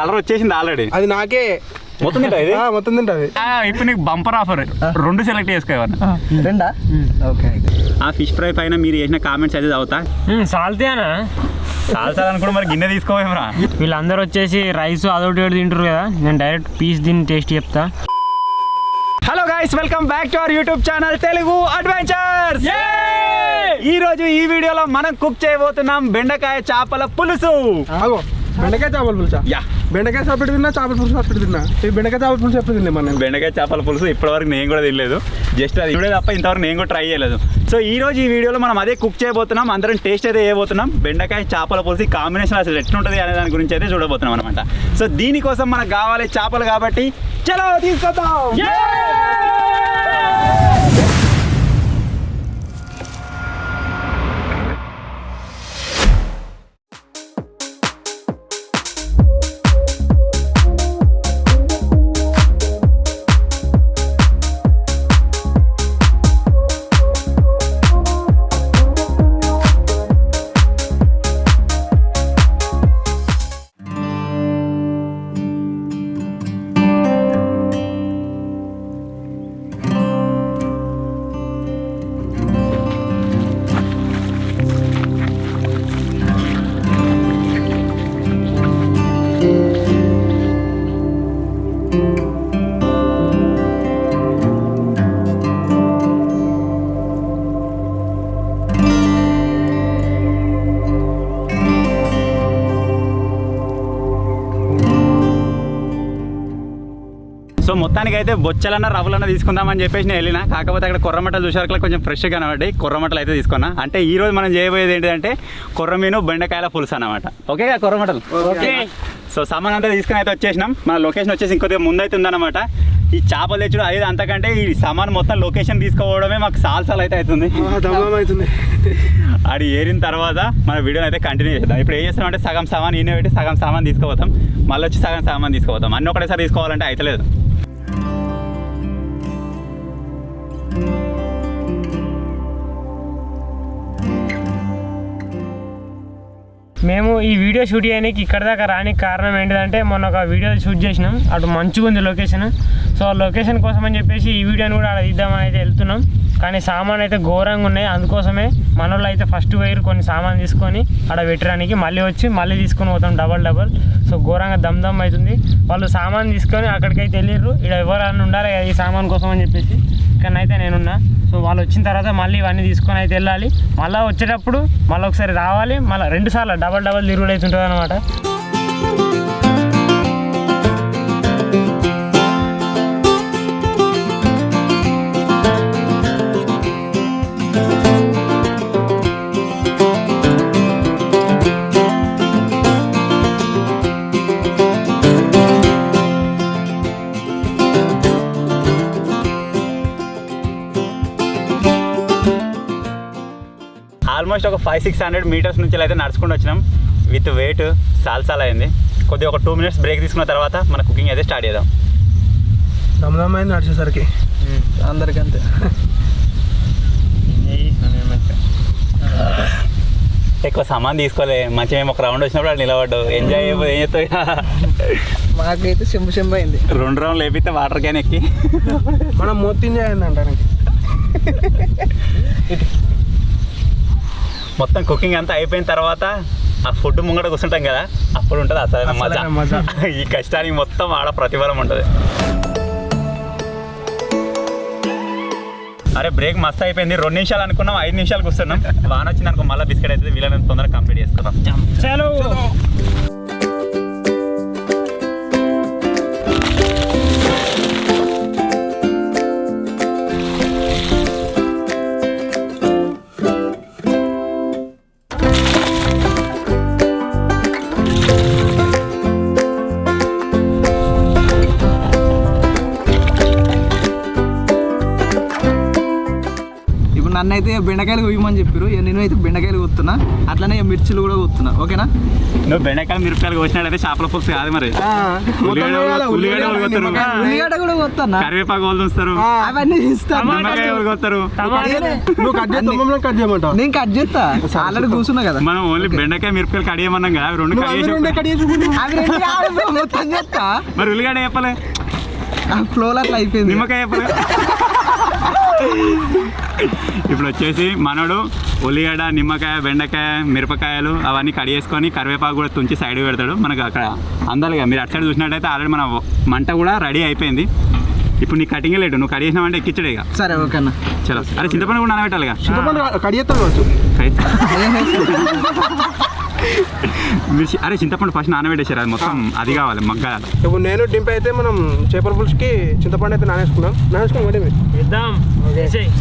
Colour వచ్చేసింది already. అది నాకే మొత్తం తింటది మొత్తం తింటది. ఇప్పుడు నీకు బంపర్ ఆఫర్ 2 సెలెక్ట్ చేసుకోవాలి. రెండా? ఓకే. ఆ ఫిష్ ఫ్రై పైన మీరు చేసిన కామెంట్స్ అయితే చదువుతా. సాల్తేనా సాల్సాలని కూడా మరి గిన్నె తీసుకోవేమరా. వీళ్ళందరూ వచ్చేసి రైస్ అదొకటి తింటారు కదా, నేను డైరెక్ట్ పీస్ దీన్ని టేస్ట్ చెప్తా. Hello guys, welcome back to our YouTube channel Telugu adventures. ఈ రోజు ఈ వీడియోలో మనం కుక్ చేయబోతున్నాం బెండకాయ చేపల పులుసు. బెండకాయ చేపల పులుసా? బెండకాయ చేపలు తిన్నా, చేపల పులుసు అప్పుడు తిన్నా. బెండకాయ చేపల పులుసు ఎప్పుడు తిన్నా మనం? బెండకాయ చేపల పులుసు ఇప్పటివరకు నేను కూడా తినలేదు. జస్ట్ అది ఇప్పుడే తప్ప ఇంతవరకు నేను కూడా ట్రై చేయలేదు. సో ఈ రోజు ఈ వీడియోలో మనం అదే కుక్ చేయబోతున్నాం. అందరం టేస్ట్ అయితే చేయబోతున్నాం. బెండకాయ చేపల పులుసు కాంబినేషన్ అసలు ఎట్లుంటుంది అనే దాని గురించి అయితే చూడబోతున్నాం అనమాట. సో దీనికోసం మనకు కావాలి చేపలు, కాబట్టి చలో తీసుకొద్దాం. సో మొత్తానికి అయితే బొచ్చలన్న రవ్వులన్న తీసుకుందామని చెప్పేసి నేను వెళ్ళిన. కాకపోతే అక్కడ కొర్రమట్టలు చూసారు కొంచెం ఫ్రెష్గా కనబడ్డాయి. కొర్రమట్టలు అయితే తీసుకున్నా. అంటే ఈ రోజు మనం చేయబోయేది ఏంటంటే కొర్రమీను బెండకాయల పులుసు అనమాట. ఓకే కొర్రమట్టలు. ఓకే. సో సామాన్ అంతా తీసుకుని అయితే వచ్చేసినాం. మన లొకేషన్ వచ్చేసి ఇంకొద్దిగా ముందైతే ఉందన్నమాట. ఈ చేపలు తెచ్చుడు అదే, అంతకంటే ఈ సామాన్ మొత్తం లొకేషన్ తీసుకోవడమే మాకు సాల్సాలు అయితే అవుతుంది. అది ఏరిన తర్వాత మన వీడియోని అయితే కంటిన్యూ చేద్దాం. ఇప్పుడు ఏం చేస్తాం అంటే సగం సామాన్ ఈయన పెట్టి సగం సామాన్ తీసుకుపోతాం, మళ్ళీ వచ్చి సగం సామాన్ తీసుకుపోతాం. అన్నీ ఒకటేసారి తీసుకోవాలంటే అయితలేదు. మేము ఈ వీడియో షూట్ చేయడానికి ఇక్కడ దాకా రానికి కారణం ఏంటిదంటే, మొన్న ఒక వీడియో షూట్ చేసినాం, అటు మంచిగా ఉంది లొకేషన్. సో ఆ లొకేషన్ కోసం అని చెప్పేసి ఈ వీడియోని కూడా అక్కడ తీద్దామని అయితే వెళ్తున్నాం. కానీ సామాన్ అయితే ఘోరంగా ఉన్నాయి. అందుకోసమే మన వాళ్ళు అయితే ఫస్ట్ వైర్ కొన్ని సామాన్ తీసుకొని అక్కడ పెట్టడానికి మళ్ళీ వచ్చి మళ్ళీ తీసుకొని పోతాం డబల్. సో ఘోరంగా దమ్ అవుతుంది. వాళ్ళు సామాన్ తీసుకొని అక్కడికైతే వెళ్ళిర్రు. ఇక్కడ ఎవరైనా ఉండాలి ఈ సామాన్ కోసం అని చెప్పేసి. ఇక్కడనైతే నేనున్నా. సో వాళ్ళు వచ్చిన తర్వాత మళ్ళీ ఇవన్నీ తీసుకొని అయితే వెళ్ళాలి. మళ్ళీ వచ్చేటప్పుడు మళ్ళీ ఒకసారి రావాలి. మళ్ళీ 2 సార్లు డబల్ తిరుగుడు అయితే ఉంటుంది అనమాట. ఆల్మోస్ట్ ఒక 500-600 మీటర్స్ నుంచి అయితే నడుచుకుంటూ వచ్చినాం. విత్ వెయిట్ సాల్సాల్ అయింది. కొద్దిగా ఒక 2 మినిట్స్ బ్రేక్ తీసుకున్న తర్వాత మన కుకింగ్ అయితే స్టార్ట్ చేద్దాం. దమ్దమ్ అయింది నడిచేసరికి అందరికంతే. ఎక్కువ సామాన్ తీసుకోలే, మంచిగా మేము ఒక రౌండ్ వచ్చినప్పుడు అక్కడ నిలబడ్డావు. ఎంజాయ్ ఏం చేస్తావు? మాకైతే చెంబు అయింది. 2 రౌండ్లు వేపిస్తే వాటర్ క్యాన్ ఎక్కి మనం మొత్తం చేయండి అంటానికి. మొత్తం కుకింగ్ అంతా అయిపోయిన తర్వాత ఆ ఫుడ్ ముంగట కూర్చుంటాం కదా, అప్పుడు ఉంటుంది అసలు మజా. ఈ కష్టానికి మొత్తం ఆడ ప్రతిఫలం ఉంటుంది. అరే బ్రేక్ మస్తు అయిపోయింది. 2 నిమిషాలు అనుకున్నాం, 5 నిమిషాలు కూర్చున్నాం. వాన వచ్చింది అనుకో మళ్ళీ బిస్కెట్ అయితే వీళ్ళని తొందరగా కంప్లీట్ చేసుకుందాం. చలో. నన్ను అయితే బెండకాయలు కొయ్యమని చెప్పారు. నేను అయితే బెండకాయలు కొత్తున్నా, అట్లనే మిర్చిలు కూడా కొత్తున్నా. ఓకేనా? నువ్వు బెండకాయలు మిరపకాయలు కోసినట్టయితే చేపల పులుసు కాదు మరి. ఉల్లిగడ్డ కూడా కొత్తన్నా, కరివేపాకు వాళ్ళు చూస్తారు, అవన్నీ ఇస్తాను. నిమ్మకాయ వాళ్ళు కొత్తారు. నువ్వు కట్ చేస్తావు, మమ్మల్ని కట్ చేయమంటావు. నేను కట్ చేస్తా, ఆల్రెడీ కూర్చున్నా కదా. మనం ఓన్లీ బెండకాయ మిరపకాయలు కడియమన్నాం కదా, అవి రెండు కడిగేసి అవి రెండు కాదు bro, మొత్తం చేస్తా. మరి ఉల్లిగడ్డ చెప్పలే, ఫ్లోలో అట్లా అయిపోయింది. నిమ్మకాయ చెప్పలే. ఇప్పుడు వచ్చేసి మనోడు ఉల్లిగడ్డ, నిమ్మకాయ, బెండకాయ, మిరపకాయలు అవన్నీ కడిగేసుకొని కరివేపాకు కూడా తుంచి సైడ్ పెడతాడు. మనకు అక్కడ అందాలిగా మీరు అటు సైడ్ చూసినట్టయితే ఆల్రెడీ మన మంట కూడా రెడీ అయిపోయింది. ఇప్పుడు నీ కటింగ్ లేడు, నువ్వు కడిగేసినావంటే ఎక్కించడే ఇక. సరే ఓకేనా. చలో, అరే చింతపండు కూడా నానబెట్టాలి ఇక. చింతపండు కట్ చేస్తాను కావచ్చు. అరే చింతపండు ఫస్ట్ నానబెట్టేసారు, అది మొత్తం అది కావాలి మగ్గాలి. ఇప్పుడు నేను డింపి అయితే మనం చేపల పులుసుకి చింతపండు అయితే నానేసుకున్నాం అంటే ఇద్దాం. చేసేయ్.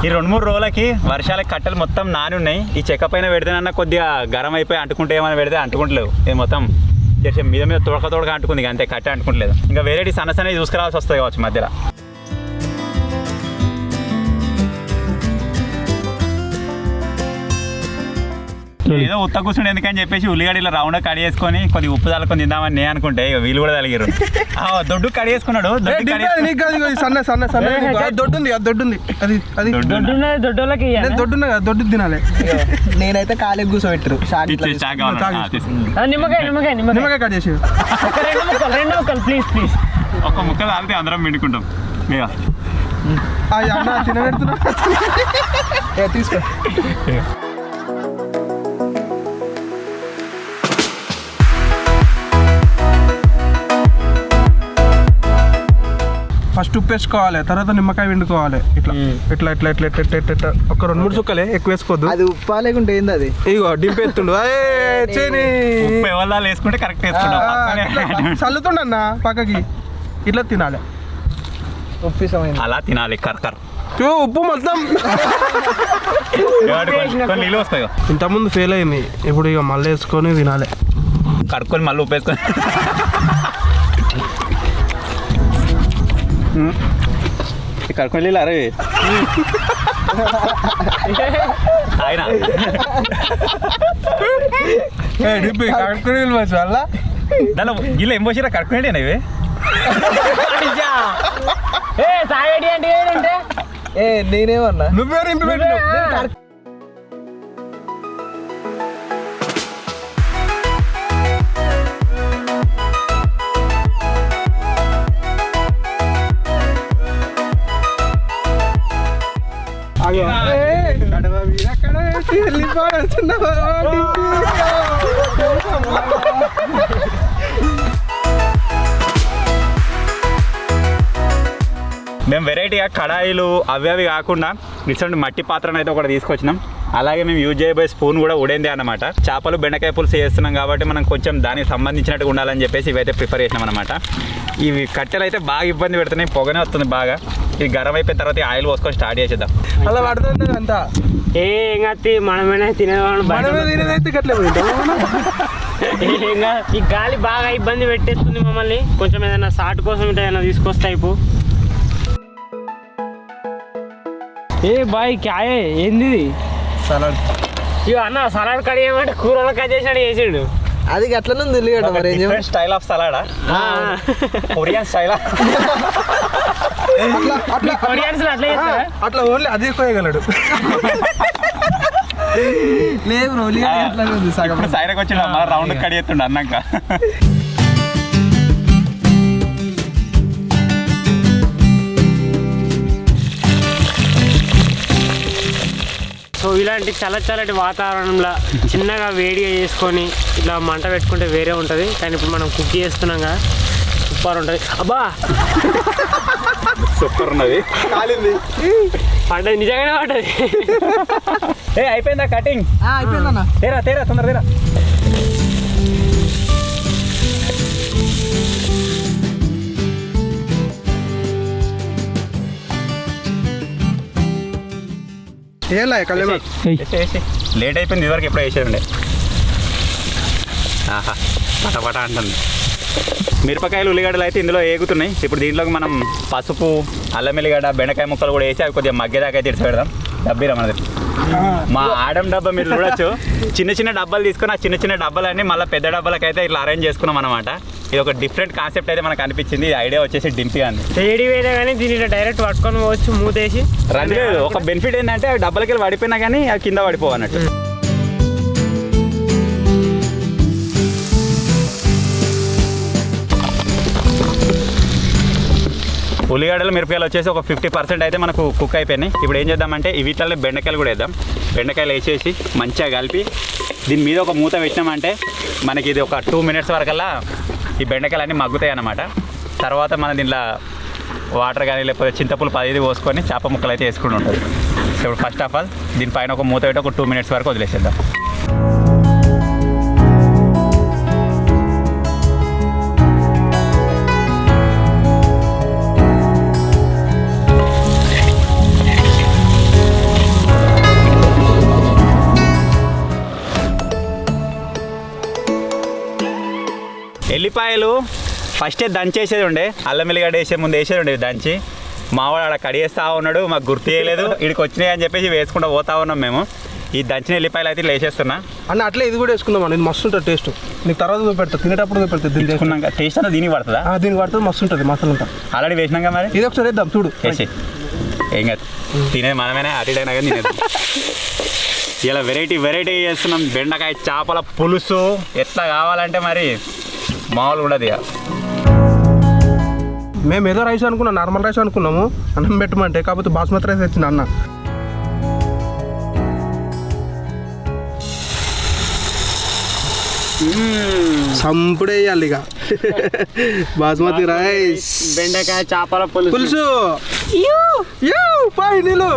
ఈ 2-3 రోజులకి వర్షాలకి కట్టెలు మొత్తం నాని ఉన్నాయి. ఈ చెక్క పైన పెడితేనన్నా కొద్దిగా గరం అయిపోయి అంటుకుంటే ఏమైనా పెడితే అంటుకుంటలేవు. ఇది మొత్తం చేసే మీద మీద తొడక అంటుకుంది, అంతే కట్టె అంటుకుంటలేదు. ఇంకా వేరేటి సన్నసనే చూసుకురావాల్సి వస్తుంది కావచ్చు మధ్యలో. ఏదో ఉత్త కూర్చుండే ఎందుకని చెప్పేసి ఉల్లిగడ్డ ఇలా రౌండ్ కడి వేసుకొని కొద్దిగా ఉప్పు తలుకొని తిందామని నేను అనుకుంటే ఇక వీళ్ళు కూడా తలిగారు. దొడ్డు కడి వేసుకున్నాడు, సన్న సన్న సన్న దొడ్డుంది, అది దొడ్డుంది, అది అది దొడ్డోళ్ళకి దొడ్డున్నా కదా, దొడ్డు తినాలి. నేనైతే కాలేజ్ కూర్చోబెట్టరు. నిమ్మకాయ నిమ్మకాయ నిమ్మకాయ కట్ చేసి రెండు ముక్కలు ప్లీజ్ ప్లీజ్. ఒక ముక్క తాగితే అందరం పిండుకుంటాం. అన్న తినబెడుతున్నా, తీసుకో. ఫస్ట్ ఉప్పు వేసుకోవాలి, తర్వాత నిమ్మకాయ వండుకోవాలి. ఇట్లా ఇట్లా ఇట్లా ఇట్లా ఇట్లా ఇట్లా ఇట్లా ఒక 2-3 చుక్కలే, ఎక్కువ వేసుకోవద్దు. అది ఉప్పా లేకుంటే ఏంది అది? ఇగో డింపేస్తుండు ఉప్పు ఎవరు వేసుకుంటే కరెక్ట్ వేసుకుంటాం. చల్లుతుండన్న పక్కకి, ఇట్లా తినాలి. ఉప్పు ఇష్టమైంది అలా తినాలి కర్కర్. ఉప్పు మొత్తం నీళ్ళు వస్తాయి. ఇంతకుముందు ఫెయిల్ అయింది, ఇప్పుడు ఇక మళ్ళీ వేసుకొని తినాలి. కడుక్కొని మళ్ళీ ఉప్పు వేసుకొని కడుక్కొని నీళ్ళు అరే ఆయన కడుక్కొని వల్ల దానిలో గిల్ల ఏం పోసిరా కడుక్కునేటి ఇవి. తాగేటి అంటే ఏంటంటే నేనేమన్నా నువ్వే రింపి పెట్టినావు. మేము వెరైటీగా కడాయిలు అవి కాకుండా ఇటువంటి మట్టి పాత్రను అయితే ఒకటి తీసుకొచ్చినాం. అలాగే మేము యూజ్ చేయబోయే స్పూన్ కూడా ఉడేందే అన్నమాట. చేపలు బెండకాయ పులుసు చేస్తున్నాం కాబట్టి మనం కొంచెం దానికి సంబంధించినట్టుగా ఉండాలని చెప్పేసి ఇవైతే ప్రిపేర్ చేసినాం అనమాట. ఇవి కట్టెలు అయితే బాగా ఇబ్బంది పెడుతున్నాయి, పొగనే వస్తుంది బాగా. ఇది గరం అయిపోయిన తర్వాత ఆయిల్ పోసుకొని స్టార్ట్ చేసేద్దాం. అలా పడుతుంది అంతా ఏంగా మనమైనా తినేదైతే గట్లే ఈ గాలి బాగా ఇబ్బంది పెట్టేస్తుంది మమ్మల్ని. కొంచెం ఏదైనా సాట్ కోసం ఏదైనా తీసుకొస్తే అయిపో. ఏ బాయ్ క్యాయే ఏంది సలాడ్? ఇవి అన్న సలాడ్ కడి ఏమంటే కూరలో కట్ చేసినాడు చేసిండు. అది అట్లనే ఉంది ఉల్లిగడ్డ. మరి స్టైల్ ఆఫ్ సలాడా, కొరియన్ స్టైలా? కొరియన్స్ అట్లా చేస్తారా? అట్లా ఓన్లీ అది ఎక్కువగలడు. లేదు ఉల్లిగడ్డ అట్లనే ఉంది సగం. సైడ్కి వచ్చిన రౌండ్ కడి ఎత్తుండ అన్నాక. సో ఇలాంటి చల్లటి వాతావరణంలో చిన్నగా వేడిగా చేసుకొని ఇట్లా మంట పెట్టుకుంటే వేరే ఉంటుంది. కానీ ఇప్పుడు మనం కుక్ చేస్తున్నాం కదా, సూపర్ ఉంటుంది. అబ్బా సూపర్ ఉన్నది, పడ్డది, నిజంగానే పడ్డది. అయిపోయిందా కటింగ్? అయిపోయిందన్న. తేరా తొందర తేరా. ఏలా కళ్యాణ లేట్ అయిపోయింది, ఇదివరకు ఎప్పుడో వేసేది. ఆహా పటపట అంటుంది. మిరపకాయలు ఉల్లిగడ్డలు అయితే ఇందులో ఏగుతున్నాయి. ఇప్పుడు దీంట్లోకి మనం పసుపు, అల్లం ఎల్లిగడ్డ, బెండకాయ ముక్కలు కూడా వేసి అవి కొద్దిగా మగ్గేదాకా అయితే ఇడిచి పెడదాం. డబ్బీరా మనది. మా ఆడం డబ్బా మీరు చూడొచ్చు. చిన్న చిన్న డబ్బాలు తీసుకుని ఆ చిన్న చిన్న డబ్బాలన్నీ మళ్ళీ పెద్ద డబ్బాలకైతే ఇట్లా అరేంజ్ చేసుకున్నాం అనమాట. ఇది ఒక డిఫరెంట్ కాన్సెప్ట్ అయితే మనకు అనిపించింది. ఈ ఐడియా వచ్చేసి డింపి అంది. ఏడి వేయలే కానీ దీన్ని డైరెక్ట్ పట్టుకొని పోవచ్చు మూతేసి. రండి ఒక బెనిఫిట్ ఏంటంటే అవి డబ్బాలకి వెళ్ళి పడిపోయినా కానీ అవి కింద పడిపోవు అన్నట్టు. ఉల్లిగడ్డలు మిరపకాయలు వచ్చేసి ఒక 50% అయితే మనకు కుక్ అయిపోయినాయి. ఇప్పుడు ఏం చేద్దామంటే ఈ వీటిలో బెండకాయలు కూడా వేద్దాం. బెండకాయలు వేసేసి మంచిగా కలిపి దీని మీద ఒక మూత పెట్టినామంటే మనకి ఇది ఒక 2 minutes వరకల్లా ఈ బెండకాయలు అన్నీ మగ్గుతాయి అన్నమాట. తర్వాత మనం దీంట్లో వాటర్ కానీ లేకపోతే చింతపులు 10 పోసుకొని చేప ముక్కలు అయితే వేసుకుని ఉంటుంది. సో ఇప్పుడు ఫస్ట్ ఆఫ్ ఆల్ దీనిపైన ఒక మూత పెట్టి ఒక 2 minutes వరకు వదిలేసేద్దాం. ఎల్లిపాయలు ఫస్టే దంచేసేది ఉండే, అల్లం ఎల్లిగడ్డ వేసే ముందు వేసేది ఉండేది దంచి. మావాడు అక్కడ కడిగేస్తూ ఉన్నాడు, మాకు గుర్తు చేయలేదు, ఇక్కడికి వచ్చినాయి అని చెప్పేసి వేసుకుంటూ పోతా ఉన్నాం మేము. ఈ దంచిన ఎల్లిపాయలు అయితే ఇట్లా వేసేస్తున్నా అన్న. అట్లా ఇది కూడా వేసుకుందాం అన్న, ఇది మస్తు ఉంటుంది టేస్ట్. నీకు తర్వాత చూపెడతా, తినేటప్పుడు చూపెడతా. దీన్ని వేసుకున్నాక టేస్ట్ అంతా దీనికి పడుతుందా? దీనికి పడుతుంది, మస్తు ఉంటుంది మసాలా అంతా. ఆల్రెడీ వేసినాక మరి ఇది ఒకసారి వేద్దాం చూడు. వేసి ఏం కాదు, తినేది మనమేనే, అటు ఇటు అయినా కానీ తినేది. ఇలా వెరైటీ చేస్తున్నాం. బెండకాయ చేపల పులుసు ఎట్లా కావాలంటే మరి మామూలు ఉండదు ఇక. మేము ఏదో రైస్ అనుకున్నాం, నార్మల్ రైస్ అనుకున్నాము అన్నం పెట్టమంటే, కాకపోతే బాస్మతి రైస్ వచ్చింది అన్న. సంపుడే వేయాలి ఇక బాస్మతి రైస్. బెండకాయ చేపల పులుసు పై నీళ్ళు.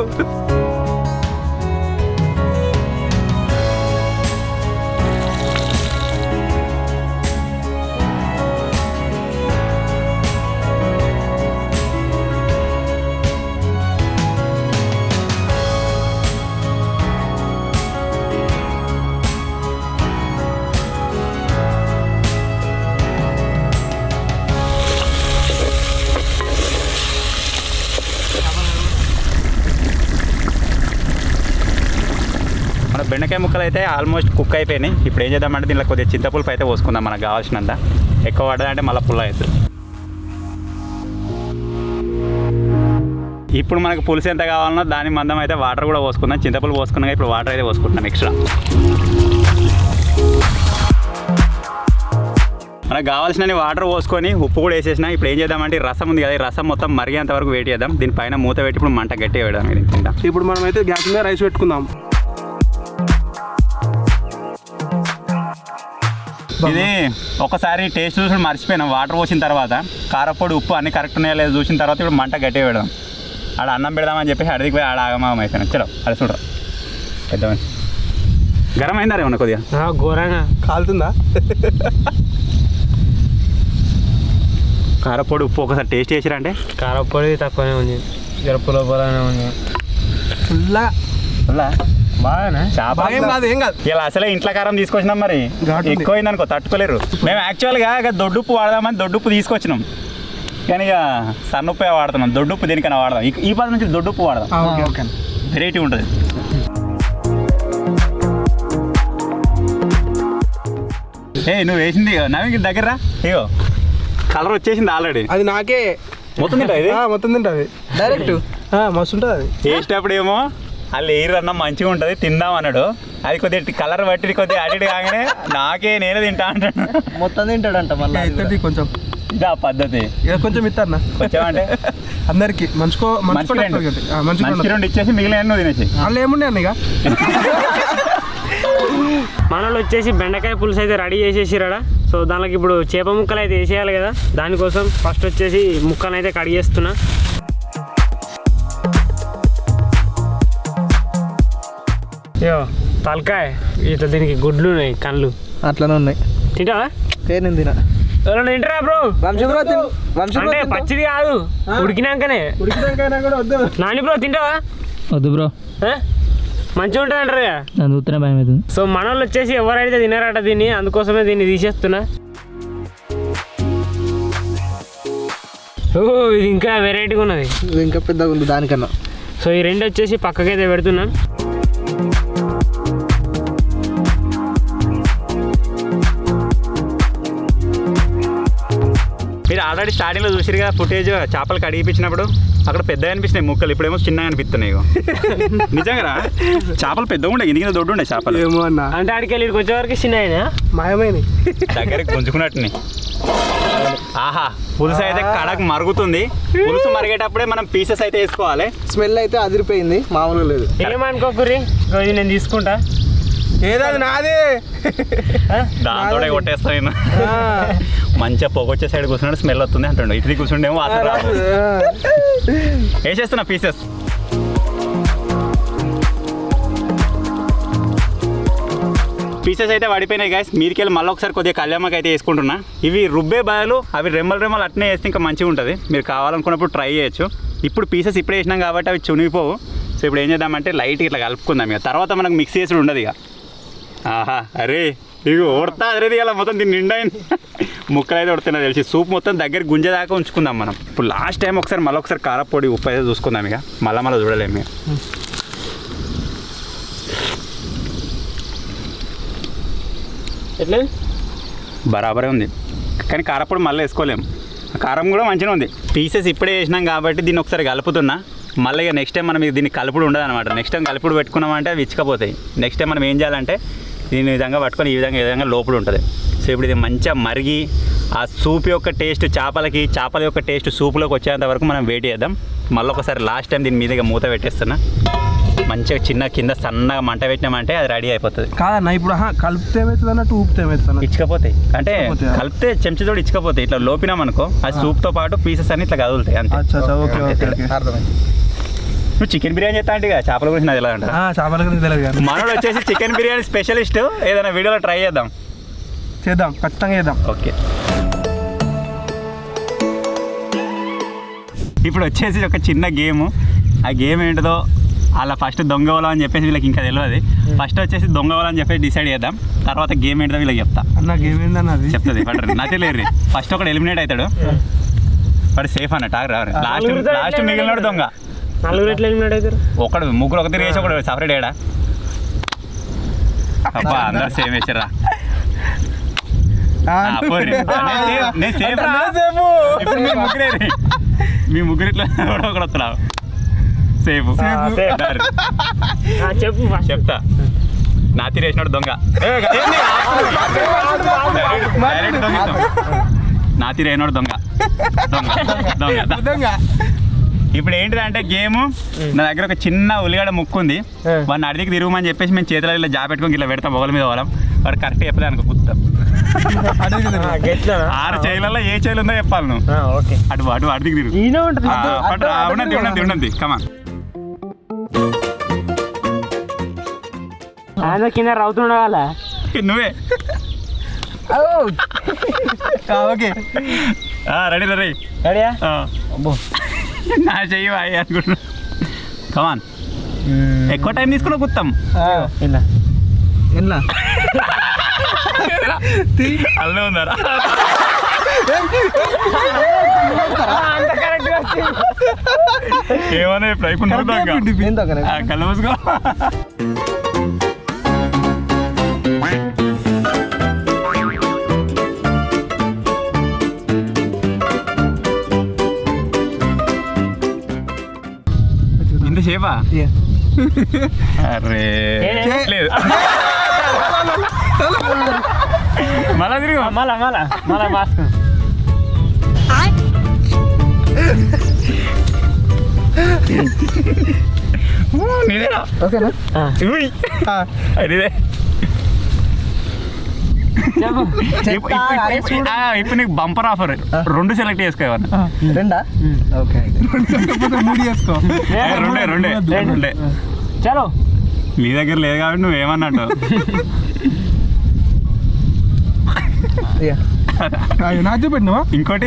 బెండకాయ ముక్కలు అయితే ఆల్మోస్ట్ కుక్ అయిపోయినాయి. ఇప్పుడు ఏం చేద్దామంటే దీంట్లో కొద్దిగా చింతపులుపు అయితే పోసుకుందాం మనకు కావాల్సినంత. ఎక్కువ పడ్డదంటే మళ్ళీ పుల్ల అవుతుంది. ఇప్పుడు మనకు పులుసు ఎంత కావాలన్నా దాని మందం అయితే వాటర్ కూడా పోసుకుందాం. చింతపులు పోసుకున్నాక ఇప్పుడు వాటర్ అయితే పోసుకుంటున్నాం ఎక్స్ట్రా. మనకు కావాల్సిన వాటర్ పోసుకొని ఉప్పు కూడా వేసేసిన. ఇప్పుడు ఏం చేద్దామంటే రసం ఉంది కదా, ఈ రసం మొత్తం మరిగేంత వరకు వెయిట్ చేద్దాం. దీనిపైన మూత పెట్టి ఇప్పుడు మంట గట్టిగా వేయడం ఇది కింద. ఇప్పుడు మనం అయితే గ్యాస్ మీద రైస్ పెట్టుకుందాం. ఇది ఒకసారి టేస్ట్ చూసి మర్చిపోయినాం. వాటర్ పోసిన తర్వాత కారపొడి ఉప్పు అన్ని కరెక్ట్ ఉన్నాయో లేదో చూసిన తర్వాత ఇప్పుడు మంట గట్టిగా పెడదాం. ఆడ అన్నం పెడదామని చెప్పేసి అడిగికి పోయి ఆడ ఆగమాగం అయిపోయినా. చలో అది చూడరా పెద్ద గరం అయిందా రేమన్నా కొద్దిగా ఘోరంగా కాలుతుందా? కారపొడి ఉప్పు ఒకసారి టేస్ట్ చేసిరా అంటే కారపొడి తక్కువనే ఉంది, జరపులో పొలానే ఉంది. ఫుల్లా బాగానే ఏం కాదు ఏం కాదు. ఇలా అసలే ఇంట్లో కారం తీసుకొచ్చినాం, మరి ఎక్కువైంది అనుకో తట్టుకోలేరు. మేము యాక్చువల్గా ఇక దొడ్డుప్పు వాడదామని దొడ్డుప్పు తీసుకొచ్చినాం, కానీ ఇక సన్నుప్పే వాడుతున్నాం. దొడ్డుప్పు దేనికైనా వాడదాం, ఈ పది నుంచి దొడ్డుప్పు వాడదాం. ఓకే వెరైటీ ఉంటుంది. నువ్వు వేసింది నవీకి దగ్గర ఇగో కలర్ వచ్చేసింది ఆల్రెడీ. అది నాకే మొత్తం తింటుంది, మొత్తం తింటుంది డైరెక్ట్, మస్తు ఉంటుంది. అది వేసేటప్పుడు ఏమో వాళ్ళు ఎయిర్ అన్నం మంచిగా ఉంటుంది తిందాం అన్నాడు. అది కొద్దిగా కలర్ బట్టి కొద్దిగా అడిట్ కాగానే నేనే తింటా అంటాడు. మొత్తం తింటాడంట మళ్ళీ. కొంచెం ఇదా పద్ధతి, కొంచెం ఇస్తాను కొంచెం అంటే అందరికి మంచి రెండు ఇచ్చేసి మిగిలిన నువ్వు తినేసి. వాళ్ళు ఏముండే అన్న ఇక మనలో వచ్చేసి బెండకాయ పులుసు అయితే రెడీ చేసేసిరాడా. సో దానికి ఇప్పుడు చేప ముక్కలు అయితే వేసేయాలి కదా. దానికోసం ఫస్ట్ వచ్చేసి ముక్కలు అయితే కడిగేస్తున్నా. అయ్యో తలకాయ ఇట్లా దీనికి గుడ్లు ఉన్నాయి, కళ్ళు అట్లనే ఉన్నాయి. తింటావా? నేను తినా. ఎవరైనా తింటారా బ్రో? అంటే పచ్చిది కాదు, ఉడికినాకనే. ఉడికినాకైనా కూడా వద్దు. నాని బ్రో తింటావా? వద్దు బ్రో. మంచిగా ఉంటుంది అంటారు కదా. నన్ను చూస్తేనే భయం అవుతుంది. సో మన వాళ్ళు వచ్చేసి ఎవరైతే తినారట దీన్ని, అందుకోసమే దీన్ని తీసేస్తున్నా. ఓ ఇది ఇంకా వెరైటీగా ఉన్నది, ఇది ఇంకా పెద్దగా ఉంది దానికన్నా. సో ఈ రెండు వచ్చేసి పక్కకైతే పెడుతున్నాం. మీరు ఆల్రెడీ స్టార్టింగ్లో చూసిరు కదా ఫుటేజ్, చేపలు కడిగిపించినప్పుడు అక్కడ పెద్దగా అనిపించినాయి ముక్కలు, ఇప్పుడేమో చిన్నగా అనిపిస్తున్నాయి. నిజంగా చేపలు పెద్దగా ఉండే, ఇందుకు దొడ్డు ఉండే చేపలు. ఏమో అన్న అంటే ఆడికి వెళ్ళి వచ్చే వరకు చిన్న అయినా మాయమైనవి దగ్గరికి గుంజుకున్నట్టుని. ఆహా పులుసు అయితే కడకు మరుగుతుంది. పులుసు మరిగేటప్పుడే మనం పీసెస్ అయితే వేసుకోవాలి. స్మెల్ అయితే అదిరిపోయింది, మామూలుగా లేదు. ఏమనుకోకుర్రి, ఇది నేను తీసుకుంటా. ఏదది నాదే దాంతో కొట్టేస్తా నేను. మంచిగా పొగొచ్చే సైడ్ కూర్చున్నాడు, స్మెల్ వస్తుంది అంటుండే. ఇటు కూర్చుండేమో వాసన రాదు. వేసేస్తున్నా పీసెస్. పీసెస్ అయితే పడిపోయినాయి గైస్. మీరికెళ్ళి మళ్ళీ ఒకసారి కొద్దిగా కళ్యామకి అయితే వేసుకుంటున్నా. ఇవి రుబ్బే బయలు అవి రెమ్మలు అట్నే వేస్తే ఇంకా మంచిగా ఉంటుంది. మీరు కావాలనుకున్నప్పుడు ట్రై చేయొచ్చు. ఇప్పుడు పీసెస్ ఇప్పుడే వేసినాం కాబట్టి అవి చునిగిపోవు. సో ఇప్పుడు ఏం చేద్దామంటే లైట్గా ఇట్లా కలుపుకుందాం. ఇక తర్వాత మనకు మిక్స్ చేసుడు ఉండదు ఇక. ఆహా అరే ఇక ఓడతా అదేది ఇలా మొత్తం దీన్ని నిండైంది. ముక్కలు అయితే ఉడుతున్నా తెలిసి. సూప్ మొత్తం దగ్గర గుంజేదాకా ఉంచుకుందాం మనం. ఇప్పుడు లాస్ట్ టైం ఒకసారి మళ్ళీ ఒకసారి కారపొడి ఉప్పు అయితే చూసుకుందాం. ఇక మళ్ళీ చూడలేము ఇక. ఎట్లా బరాబరే ఉంది కానీ కారపొడి మళ్ళీ వేసుకోలేము. కారం కూడా మంచిగా ఉంది. పీసెస్ ఇప్పుడే వేసినాం కాబట్టి దీన్ని ఒకసారి కలుపుతున్నా. మళ్ళీ ఇక నెక్స్ట్ టైం మనం దీన్ని కలుపుడు ఉండదు అనమాట. నెక్స్ట్ టైం కలుపుడు పెట్టుకున్నామంటే అవి ఇచ్చకపోతాయి. నెక్స్ట్ టైం మనం ఏం చేయాలంటే దీన్ని ఈ విధంగా పట్టుకొని ఈ విధంగా లోపల ఉంటుంది. సో ఇప్పుడు ఇది మంచిగా మరిగి ఆ సూప్ యొక్క టేస్ట్ చేపల యొక్క టేస్ట్ సూపులోకి వచ్చేంత వరకు మనం వెయిట్ చేద్దాం. మళ్ళీ ఒకసారి లాస్ట్ టైం దీని మీదగా మూత పెట్టేస్తున్నా. మంచిగా చిన్న కింద సన్నగా మంట పెట్టినామంటే అది రెడీ అయిపోతుంది. కాదన్న ఇప్పుడు కలిపితే ఏమవుతుంది అన్నట్టు ఊపితే ఏమవుతుంది? ఇచ్చకపోతాయి అంటే కలిపితే చెంచాతోటి ఇచ్చకపోతాయి. ఇట్లా లోపినామనుకో అది సూప్తో పాటు పీసెస్ అన్ని ఇట్లా కదులుతాయి అంతే. అర్థమైంది. నువ్వు చికెన్ బిర్యానీ చేస్తా అంటే చేపల గురించి నాకు తెలియదు అంట. చేపల గురించి తెలియదు కానీ మనోడు వచ్చేసి చికెన్ బిర్యానీ స్పెషలిస్ట్. ఏదైనా వీడియోలో ట్రై చేద్దాం, ఖచ్చితంగా చేద్దాం. ఓకే. ఇప్పుడు వచ్చేసి ఒక చిన్న గేమ్. ఆ గేమ్ ఏంటిదో అలా ఫస్ట్ దొంగవలం అని చెప్పేసి వీళ్ళకి ఇంకా తెలియదు. ఫస్ట్ వచ్చేసి దొంగవలం అని చెప్పేసి డిసైడ్ చేద్దాం. తర్వాత గేమ్ ఏంటో వీళ్ళకి చెప్తా. అన్న గేమ్ ఏందన్నది చెప్తుంది పడరు నా తెలియదు. ఫస్ట్ ఒకటి ఎలిమినేట్ అవుతాడు, వాడు సేఫ్ అన్నట్టు. లాస్ట్ మిగిలినాడు దొంగ. నలుగురు ఎట్లా ఎలిమినేట్ అవుతారు? ఒకడు ముగ్గురు ఒక తిరిగి వేసి ఒకడు సపరేట్ ఏడా. అబ్బా అందరు సేమ్ వేసారా. మీ ముగ్గురు ఇట్లా ఒకడు వస్తున్నావు సేఫ్. చెప్పు చెప్తా. నా తీరు వేసినాడు దొంగ. నా తీరు అయినాడు దొంగ. దొంగ. ఇప్పుడు ఏంటిదంటే గేమ్, నా దగ్గర ఒక చిన్న ఉల్లిగడ్డ ముక్కు ఉంది. వాడిని అడిగికి తిరుగుమని చెప్పేసి మేము చేతిలో ఇలా జాబెట్టుకొని ఇట్లా పెడతాం ఒకరి మీద వాళ్ళం. వాడు కరెక్ట్ చెప్పలే అనుకో కుత్తాం. 6 చేయిలలో ఏ చేయిలు ఉందో చెప్పాలి నువ్వు. అటు అడిగి తిరుగు. ఉండదు కమాన్. కింద రౌతుండ వాళ్ళ నువ్వే ఓకే రెడీ రెడీయా? నా చెయ్యి అనుకుంటున్నా. కమాన్. ఎక్కువ టైం తీసుకుని కుత్తాం. అల్లే ఉందారా ఏమన్నా ఇప్పుడు అయిపోయింది. కళ్ళు మూసుకో. ఇంతసేపా? అరే లేదు మళ్ళా తిరిగి మళ్ళా మాస్క్. నీదేనా? ఓకేనా? అదే ఇప్పుడు నీకు బంపర్ ఆఫర్. 2 సెలెక్ట్ చేసుకోవాలి. 2 ఓకే. 3 చేసుకో. రెండే చలో. నీ దగ్గర లేదు కాబట్టి నువ్వేమన్నట్టు. నా చూపెట్టినావా? ఇంకోట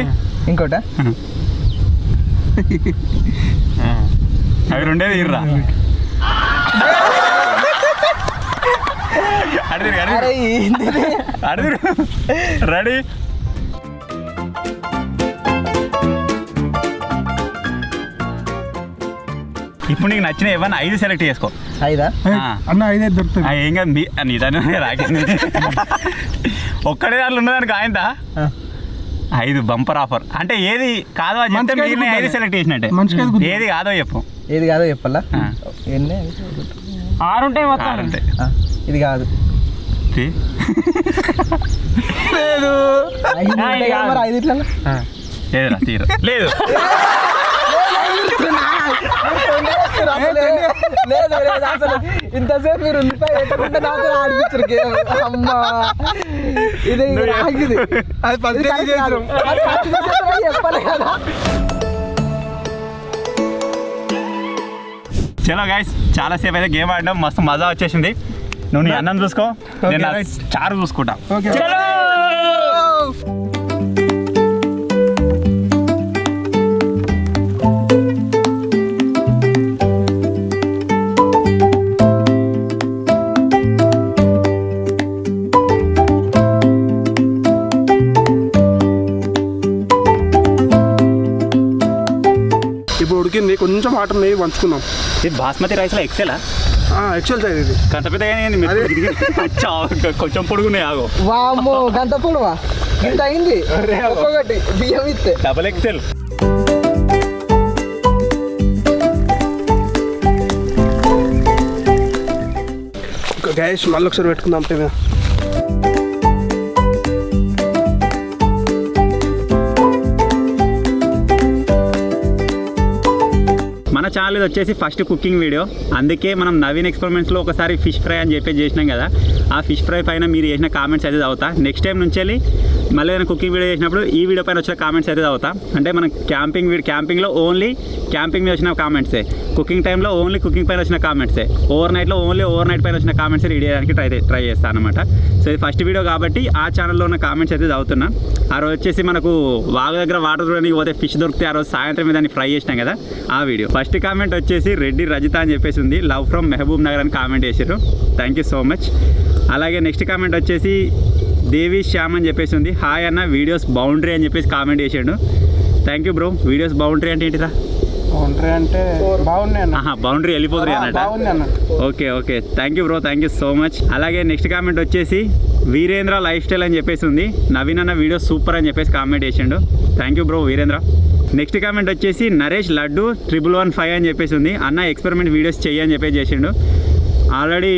అవి రెండే తీర్రా. అడుగురు అరే ఏంది? అడుగురు రెడీ. ఇప్పుడు నీకు నచ్చిన ఏమన్నా 5 సెలెక్ట్ చేసుకో. 5 అన్న 5 దొరుకుతుంది. ఏం కాదు నీ దాని రాకింది ఒక్కడే దాంట్లో ఉన్నదానికి ఆయనదా 5 బంపర్ ఆఫర్. అంటే ఏది కాదో అని చెప్తే మీరు 5 సెలెక్ట్ చేసినట్టే. ఏది కాదో చెప్పు. ఏది కాదో చెప్పాలా? ఎన్ని 6 ఉంటాయి మొత్తం. 6 ఉంటాయి. ఇది కాదు. లేదు 5 ఇట్లా లేదురా తీరు లేదు. లేదు అసలు ఇంతసేపు మీరు ఉల్లిపాయ పెట్టకుండా నాతో ఆడిపించారు గేమ్. అమ్మా ఇది ఆగింది. అది పద్ధతి చేద్దాం. చెప్పాలి కదా. చలో గైస్ చాలాసేపు అయితే గేమ్ ఆడినాం, మస్తు మజా వచ్చేసింది. నువ్వు నీ అన్నం చూసుకో, నేను నా చారు చూసుకుంటా. ఇప్పుడు ఉడికింది, కొంచెం వాటర్ నెయ్యి పంచుకుందాం. ఇది బాస్మతి రైస్లో ఎక్సెలా ఎక్సెల్ సైజ్ ఇది. కంత పెద్దగా కొంచెం పొడుగున్నాయి. ఆగో వామ్మో గంట పొడవా ఇంత అయింది. ఒక్కొక్కటి బియ్యం ఇస్తే డబల్ ఎక్సెల్. గ్యాస్ మళ్ళీ ఒకసారి పెట్టుకుందాం. మన ఛానల్ ఇది వచ్చేసి ఫస్ట్ కుకింగ్ వీడియో, అందుకే మనం నవీన్ ఎక్స్పెరిమెంట్స్లో ఒకసారి ఫిష్ ఫ్రై అని చెప్పి చేసినాం కదా. ఆ ఫిష్ ఫ్రై పైన మీరు చేసిన కామెంట్స్ అయితే చదువుతా. నెక్స్ట్ టైం నుంచి మళ్ళీ ఏదైనా కుకింగ్ వీడియో చేసినప్పుడు ఈ వీడియో పైన వచ్చిన కామెంట్స్ అయితే చదువుతా. అంటే మనం క్యాంపింగ్లో ఓన్లీ క్యాంపింగ్ మీద వచ్చిన కామెంట్సే, కుకింగ్ టైంలో ఓన్లీ కుకింగ్ పైన వచ్చిన కామెంట్సే, ఓవర్ నైట్ పైన వచ్చిన కామెంట్స్ రీడ్ చేయడానికి ట్రై చేస్తాను అనమాట. సో ఇది ఫస్ట్ వీడియో కాబట్టి ఆ ఛానల్లో ఉన్న కామెంట్స్ అయితే చదువుతున్నా. ఆ రోజు వచ్చేసి మనకు వాగు దగ్గర వాటర్ చూడడానికి పోతే ఫిష్ దొరికితే ఆ రోజు సాయంత్రం దాన్ని ఫ్రై చేసినాం కదా, ఆ వీడియో. ఫస్ట్ కామెంట్ వచ్చేసి రెడ్డి రజిత అని చెప్పేసి ఉంది, లవ్ ఫ్రమ్ మహబూబ్ నగర్ అని కామెంట్ చేశారు. Thank you so much. అలాగే నెక్స్ట్ కామెంట్ వచ్చేసి దేవి శ్యామ్ అని చెప్పేసి ఉంది, హాయ్ అన్న వీడియోస్ బౌండరీ అని చెప్పేసి కామెంట్ చేసాడు. Thank you bro. Videos boundary అంటే ఏంటిరా? బౌండరీ అంటే బాగున్నాయి. బౌండరీ వెళ్ళిపోతుంది అన్నట్టు. Okay thank you bro, thank you so much. అలాగే నెక్స్ట్ కామెంట్ వచ్చేసి వీరేంద్ర లైఫ్ స్టైల్ అని చెప్పేసి ఉంది, నవీన్ అన్న వీడియో సూపర్ అని చెప్పేసి కామెంట్ చేసిండు. Thank you bro Virendra. Next comment వచ్చేసి నరేష్ లడ్డు 115 అని చెప్పేసి ఉంది, అన్న ఎక్స్పెరిమెంట్ వీడియోస్ చెయ్యి అని చెప్పేసి చేసిండు. ఆల్రెడీ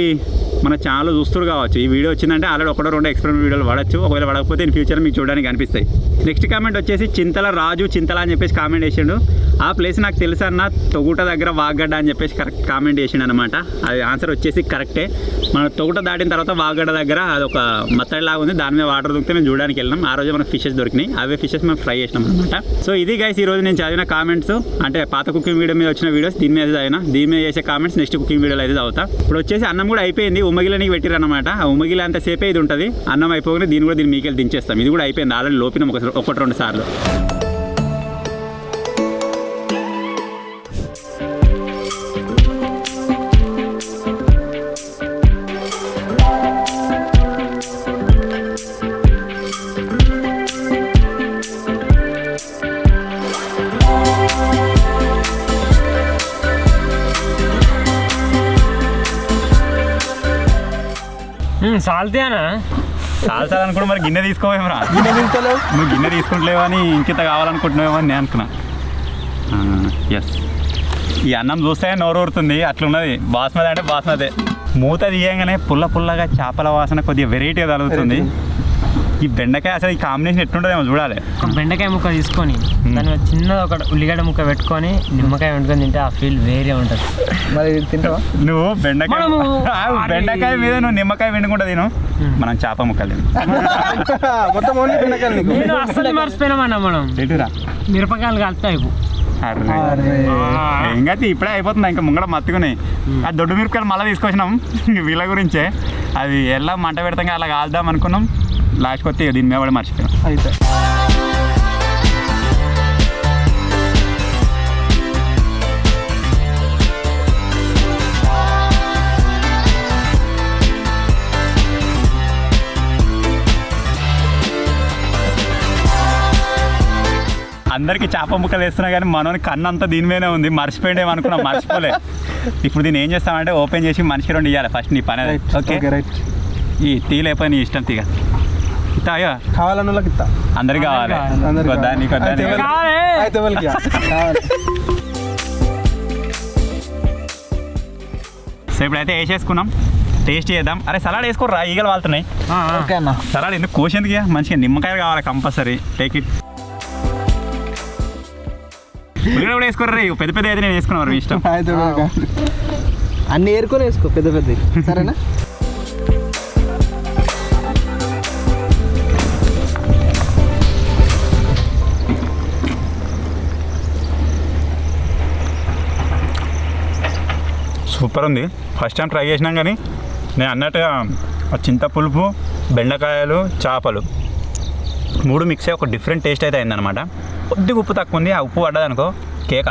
మన ఛానల్ చూస్తురు కావచ్చు, ఈ వీడియో వచ్చిందంటే ఆల్రెడీ 1-2 ఎక్స్పెరిమెంట్ వీడియోలు పడచ్చు. ఒకవేళ పడకపోతే ఇన్ ఫ్యూచర్ మీకు చూడడానికి అనిపిస్తాయి. నెక్స్ట్ కామెంట్ వచ్చేసి చింతల రాజు చింతల అని చెప్పేసి కామెంట్ చేసిండు, ఆ ప్లేస్ నాకు తెలుసు అన్న తొగుట దగ్గర వాగ్గడ్డ అని చెప్పేసి కరెక్ట్ కామెంట్ చేసిండు అనమాట. అది ఆన్సర్ వచ్చేసి కరెక్టే. మన తొగుట దాటిన తర్వాత వాగ్గడ్డ దగ్గర అదొక మత్తడి లాగా ఉంది, దాని మీద వాటర్ దొరికితే మేము చూడడానికి వెళ్ళినాం. ఆ రోజు మనకు ఫిషెస్ దొరికినాయి, అవే ఫిషెస్ మేము ఫ్రై చేసినాం అనమాట. సో ఇది గైస్ ఈరోజు నేను చదివిన కామెంట్స్, అంటే పాత కుకింగ్ వీడియో మీద వచ్చిన వీడియోస్ దీని మీద చదివిన, దీని మీద చేసే కామెంట్స్ నెక్స్ట్ కుకింగ్ వీడియోలో అయితే చదువుతా. ఇప్పుడు వచ్చేసి అన్నం కూడా అయిపోయింది, ఉమ్మగిలనికి పెట్టిరు అనమాట. ఆ ఉమ్మగిల అంతసేపే ఇది ఉంటుంది, అన్నం అయిపోగానే దీన్ని కూడా మీకెళ్ళి దించేస్తాం. ఇది కూడా అయిపోయింది ఆల్రెడీ, లోపినాం 1-2 సార్లు. సాల్తేనా సాల్సాలు అనుకుంటే మరి గిన్నె తీసుకోవేమరా? గిన్నె తింటలేవు నువ్వు గిన్నె తీసుకుంటలేవా అని ఇంకిత కావాలనుకుంటున్నావేమో అని నేను అనుకున్నా. ఎస్, ఈ అన్నం చూస్తే నోరు ఊరుతుంది, అట్లున్నది. బాస్మతి అంటే బాస్మతి, మూత తీయంగానే పుల్లగా చేపల వాసన కొద్దిగా వెరైటీగా తగులుతుంది. ఈ బెండకాయ అసలు ఈ కాంబినేషన్ ఎట్లుంటుందేమో చూడాలి. ఒక బెండకాయ ముక్క తీసుకొని దాని మీద చిన్నది ఒక ఉల్లిగడ్డ ముక్క పెట్టుకొని నిమ్మకాయ వండుకొని తింటే ఆ ఫీల్ వేరే ఉంటుంది. మరి తింటావా నువ్వు బెండకాయ మీద నువ్వు నిమ్మకాయ వండుకుంటా తిను, మనం చేప ముక్కలు తిను. మొత్తం ఓన్లీ బెండకాయలు నీకు. నేను అస్సలు మర్చిపోయినామన్నా మనం ఏంటిరా మిరపకాయలు కలిస్తే అయిపో. ఇంకా ఇప్పుడే అయిపోతుంది, ఇంకా ముంగడ మత్తుకున్నాయి. ఆ దొడ్డు మిరపకాయలు మళ్ళీ తీసుకొచ్చినాం వీళ్ళ గురించే. అది ఎలా మంట పెడతాం అలా కాల్దాం అనుకున్నాం, లాస్ట్కి వస్తే దీని మీద కూడా మర్చిపోయాం. అయితే అందరికి చేప ముక్కలు వేస్తున్నా కానీ మనోని కన్ను అంతా దీని మీదనే ఉంది. మర్చిపోయిండేమనుకున్నా, మర్చిపోలే. ఇప్పుడు దీన్ని ఏం చేస్తామంటే ఓపెన్ చేసి మనిషికి 2 ఇవ్వాలి ఫస్ట్ నీ పని. Okay right. ఈ టీ లేకపోయి నీ ఇష్టం తీగ ఇస్తా అయ్యో కావాలన్న వాళ్ళకి ఇస్తా. అందరికి కావాలి. అందరికి కొద్దా నీ కొద్దా నీ. అయితే వాళ్ళకి కావాలి. సో ఇప్పుడైతే వేసేసుకున్నాం, టేస్ట్ చేద్దాం. అరే సలాడ్ వేసుకోర్రా, ఈగలు వాళ్తున్నాయి. ఓకే అన్న. సలాడ్ ఎందుకు కోసేందుకు మంచిగా నిమ్మకాయలు కావాలి కంపల్సరీ. Take it. ఉల్లిగడ్డ కూడా వేసుకోర్రా, పెద్ద పెద్ద అయితే నేను వేసుకున్నాను మీ ఇష్టం. అయితే వాళ్ళకి అన్ని ఏరుకొని వేసుకో పెద్ద పెద్ద, సరేనా? సూపర్ ఉంది. ఫస్ట్ టైం ట్రై చేసినాం కానీ నేను అన్నట్టుగా చింత పులుపు, బెండకాయలు, చేపలు 3 మిక్స్ అయ్యి ఒక డిఫరెంట్ టేస్ట్ అయితే అయిందనమాట. కొద్దిగా ఉప్పు తక్కువ ఉంది. ఆ ఉప్పు పడ్డదనుకో కేక.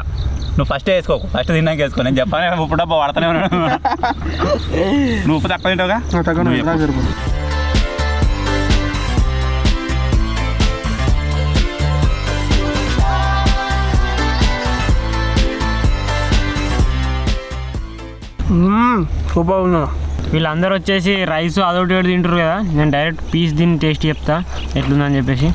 నువ్వు ఫస్ట్ వేసుకోకు, ఫస్ట్ తిన్నాక వేసుకో. నేను చెప్పాను ఉప్పు డబ్బా వాడుతూనే ఉన్నాను. నువ్వు ఉప్పు తక్కువ తింటావుగా. నువ్వు చెప్పు. సూపర్ ఉన్నా. వీళ్ళందరూ వచ్చేసి రైస్ అదొకటి ఒకటి తింటారు కదా, నేను డైరెక్ట్ పీస్ దీన్ని టేస్ట్ చెప్తా ఎట్లుందని చెప్పేసి.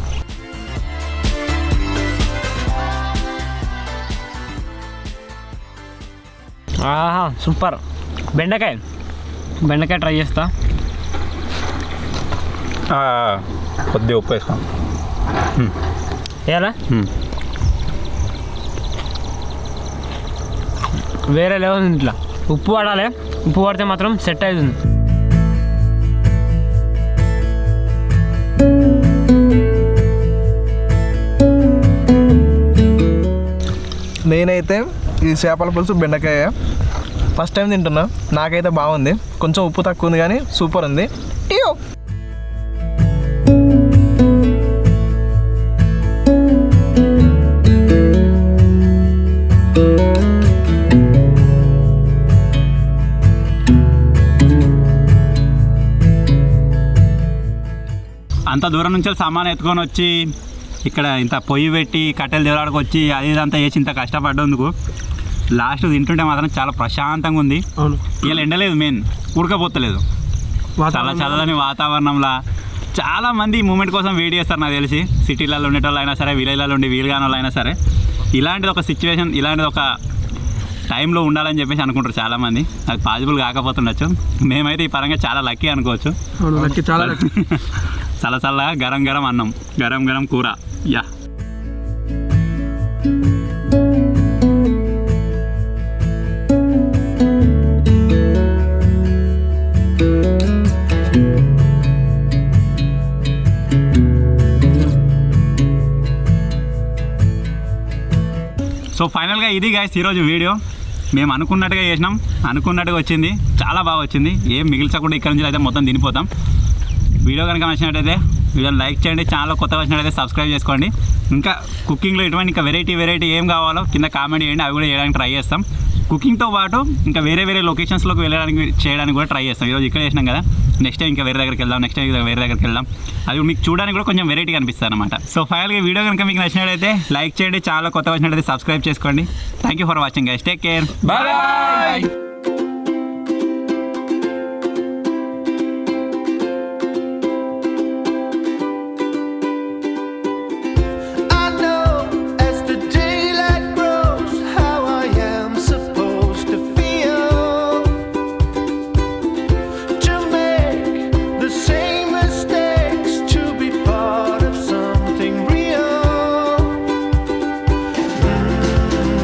ఆహా సూపర్. బెండకాయ ట్రై చేస్తా. కొద్దిగా ఉప్పు వేసుకో. ఎలా వేరే లెవెల్ ఇట్లా ఉప్పు పడాలి. ఉప్పు పడితే మాత్రం సెట్ అవుతుంది. నేనైతే ఈ చేపల పులుసు బెండకాయ ఫస్ట్ టైం తింటున్నా. నాకైతే బాగుంది. కొంచెం ఉప్పు తక్కువ ఉంది కానీ సూపర్ ఉంది. అంత దూరం నుంచి సామాన్ ఎత్తుకొని వచ్చి ఇక్కడ ఇంత పొయ్యి పెట్టి కట్టెలు దేవరాడికి వచ్చి అది ఇదంతా చేసి ఇంత కష్టపడ్డందుకు లాస్ట్ తింటుంటే మాత్రం చాలా ప్రశాంతంగా ఉంది. అవును. ఇలా ఎండలేదు, మెయిన్ ఉడకపోతలేదు. చాలా చల్లని వాతావరణంలో చాలామంది ఈ మూమెంట్ కోసం వెయిట్ చేస్తారు నాకు తెలిసి. సిటీలలో ఉండేటోళ్ళు అయినా సరే, విలేజ్లలో ఉండి వీలు కాని వాళ్ళు అయినా సరే, ఇలాంటిది ఒక సిచ్యువేషన్, ఇలాంటిది ఒక టైంలో ఉండాలని చెప్పేసి అనుకుంటారు చాలామంది. అది పాసిబుల్ కాకపోతుండొచ్చు. మేమైతే ఈ పరంగా చాలా లక్కీ అనుకోవచ్చు. చాలా చల్లగా గరం గరం అన్నం, గరం గరం కూర. యా సో ఫైనల్గా ఇది గైస్ ఈరోజు వీడియో. మేము అనుకున్నట్టుగా చేసినాం, అనుకున్నట్టుగా వచ్చింది, చాలా బాగా వచ్చింది. ఏం మిగిల్చకుండా ఇక్కడ నుంచి అయితే మొత్తం తినిపోతాం. వీడియో కనుక నచ్చినట్టయితే వీడియోని లైక్ చేయండి. ఛానల్ కొత్తగా వచ్చినట్టయితే సబ్స్క్రైబ్ చేసుకోండి. ఇంకా కుకింగ్లో ఎటువంటి ఇంకా వెరైటీ ఏం కావాలో కింద కామెంట్ చేయండి, అవి కూడా చేయడానికి ట్రై చేస్తాం. కుకింగ్తో పాటు ఇంకా వేరే లొకేషన్స్లోకి చేయడానికి కూడా ట్రై చేస్తాం. ఈరోజు ఇక్కడ చేసినాం కదా, నెక్స్ట్ టైం ఇంకా వేరే దగ్గరికి వెళ్దాం, నెక్స్ట్ టైం వేరే దగ్గరికి వెళ్దాం. అది మీకు చూడడానికి కూడా కొంచెం వెరైటీగా అనిపిస్తుంది అనమాట. సో ఫైనల్గా వీడియో కనుక మీకు నచ్చినట్టయితే లైక్ చేయండి, ఛానల్ కొత్తగా వచ్చినట్టయితే సబ్స్క్రైబ్ చేసుకోండి. Thank you for watching guys. Take care. Bye.